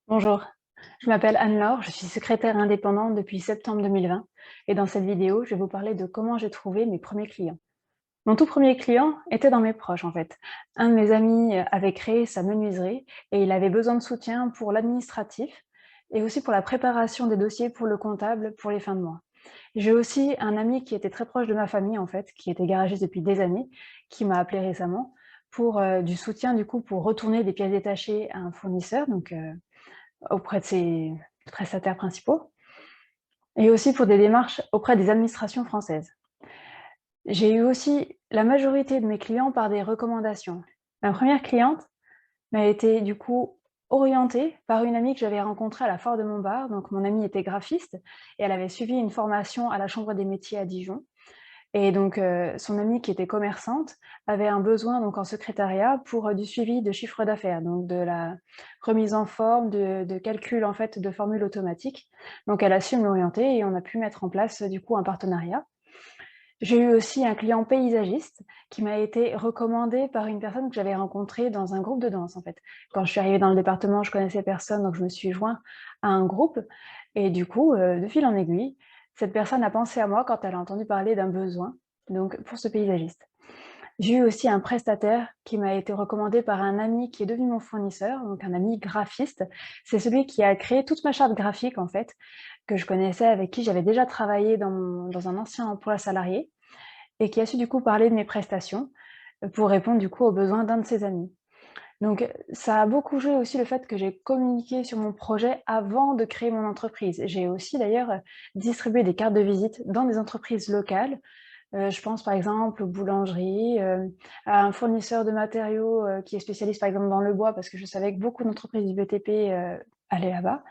Bonjour, je m'appelle Anne-Laure, je suis secrétaire indépendante depuis septembre 2020 et dans cette vidéo, je vais vous parler de comment j'ai trouvé mes premiers clients. Mon tout premier client était dans mes proches en fait. Un de mes amis avait créé sa menuiserie et il avait besoin de soutien pour l'administratif et aussi pour la préparation des dossiers pour le comptable pour les fins de mois. J'ai aussi un ami qui était très proche de ma famille en fait, qui était garagiste depuis des années, qui m'a appelé récemment pour du soutien du coup pour retourner des pièces détachées à un fournisseur, donc auprès de ses prestataires principaux et aussi pour des démarches auprès des administrations françaises. J'ai eu aussi la majorité de mes clients par des recommandations. Ma première cliente m'a été du coup orientée par une amie que j'avais rencontrée à la Foire de Montbard. Donc mon amie était graphiste et elle avait suivi une formation à la Chambre des métiers à Dijon. Et donc, son amie qui était commerçante avait un besoin donc en secrétariat pour, du suivi de chiffre d'affaires, donc de la remise en forme, de calcul en fait de formules automatiques. Donc elle a su m'orienter et on a pu mettre en place, du coup un partenariat. J'ai eu aussi un client paysagiste qui m'a été recommandé par une personne que j'avais rencontrée dans un groupe de danse en fait. Quand je suis arrivée dans le département, je connaissais personne, donc je me suis joint à un groupe et du coup, de fil en aiguille, cette personne a pensé à moi quand elle a entendu parler d'un besoin, donc pour ce paysagiste. J'ai eu aussi un prestataire qui m'a été recommandé par un ami qui est devenu mon fournisseur, donc un ami graphiste. C'est celui qui a créé toute ma charte graphique en fait, que je connaissais, avec qui j'avais déjà travaillé dans un ancien emploi salarié et qui a su du coup parler de mes prestations, pour répondre du coup aux besoins d'un de ses amis. Donc ça a beaucoup joué aussi le fait que j'ai communiqué sur mon projet avant de créer mon entreprise. J'ai aussi d'ailleurs, distribué des cartes de visite dans des entreprises locales. Je pense par exemple aux boulangeries, à un fournisseur de matériaux, qui est spécialiste par exemple dans le bois parce que je savais que beaucoup d'entreprises du BTP, allaient là-bas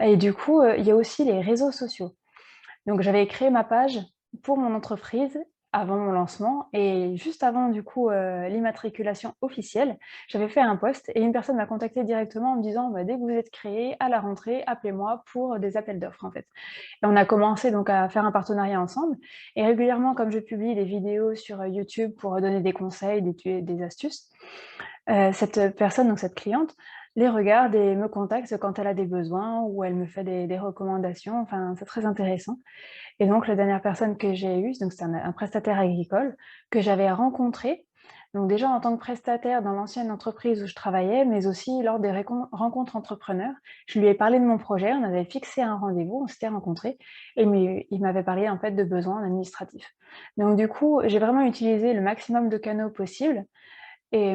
et du coup, il y a aussi les réseaux sociaux. Donc j'avais créé ma page pour mon entreprise avant mon lancement et juste avant du coup, l'immatriculation officielle, j'avais fait un post et une personne m'a contactée directement en me disant: «Bah, dès que vous êtes créé, à la rentrée, appelez-moi pour des appels d'offres», en fait. Et on a commencé donc à faire un partenariat ensemble et régulièrement, comme je publie des vidéos sur, YouTube pour, donner des conseils, des astuces, cette personne, donc cette cliente, les regarde et me contacte quand elle a des besoins ou elle me fait des recommandations, enfin, c'est très intéressant. Et donc la dernière personne que j'ai eue, donc c'est un prestataire agricole que j'avais rencontré, donc déjà en tant que prestataire dans l'ancienne entreprise où je travaillais, mais aussi lors des rencontres entrepreneurs. Je lui ai parlé de mon projet, on avait fixé un rendez-vous, on s'était rencontrés et il m'avait parlé en fait de besoins administratifs. Donc du coup, j'ai vraiment utilisé le maximum de canaux possibles et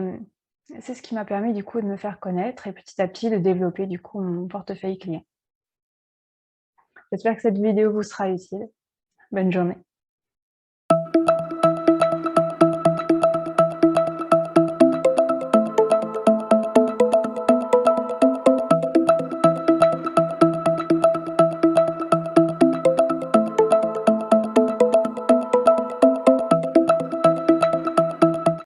c'est ce qui m'a permis du coup de me faire connaître et petit à petit de développer du coup mon portefeuille client. J'espère que cette vidéo vous sera utile. Bonne journée.